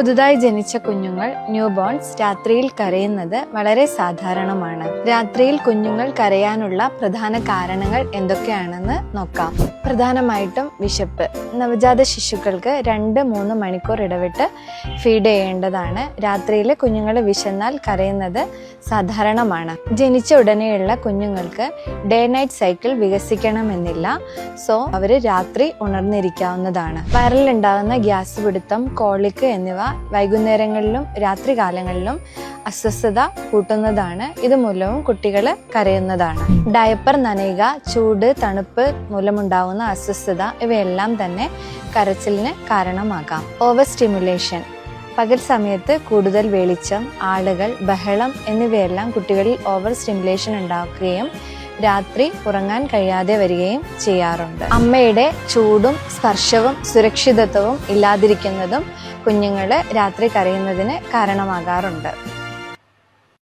പുതുതായി ജനിച്ച കുഞ്ഞുങ്ങൾ ന്യൂബോൺസ് രാത്രിയിൽ കരയുന്നത് വളരെ സാധാരണമാണ്. രാത്രിയിൽ കുഞ്ഞുങ്ങൾ കരയാനുള്ള പ്രധാന കാരണങ്ങൾ എന്തൊക്കെയാണെന്ന് നോക്കാം. പ്രധാനമായിട്ടും വിശപ്പ്. നവജാത ശിശുക്കൾക്ക് 2-3 മണിക്കൂർ ഇടവിട്ട് ഫീഡ് ചെയ്യേണ്ടതാണ്. രാത്രിയിൽ കുഞ്ഞുങ്ങൾ വിശന്നാൽ കരയുന്നത് സാധാരണമാണ്. ജനിച്ച ഉടനെയുള്ള കുഞ്ഞുങ്ങൾക്ക് ഡേ നൈറ്റ് സൈക്കിൾ വികസിക്കണമെന്നില്ല. സോ അവർ രാത്രി ഉണർന്നിരിക്കാവുന്നതാണ്. വയറിലുണ്ടാകുന്ന ഗ്യാസ് പിടുത്തം, കോളിക്ക് എന്നിവ വൈകുന്നേരങ്ങളിലും രാത്രികാലങ്ങളിലും അസ്വസ്ഥത കൂട്ടുന്നതാണ്. ഇതുമൂലവും കുട്ടികൾ കരയുന്നതാണ്. ഡയപ്പർ നനയുക, ചൂട്, തണുപ്പ് മൂലമുണ്ടാകുന്ന അസ്വസ്ഥത ഇവയെല്ലാം തന്നെ കരച്ചിലിന് കാരണമാകാം. Over stimulation. പകൽ സമയത്ത് കൂടുതൽ വെളിച്ചം, ആളുകൾ, ബഹളം എന്നിവയെല്ലാം കുട്ടികളിൽ ഓവർ സ്റ്റിമുലേഷൻ ഉണ്ടാക്കുകയും രാത്രി ഉറങ്ങാൻ കഴിയാതെ വരികയും ചെയ്യാറുണ്ട്. അമ്മയുടെ ചൂടും സ്പർശവും സുരക്ഷിതത്വവും ഇല്ലാതിരിക്കുന്നതും കുഞ്ഞുങ്ങൾ രാത്രി കരയുന്നതിന് കാരണമാകാറുണ്ട്.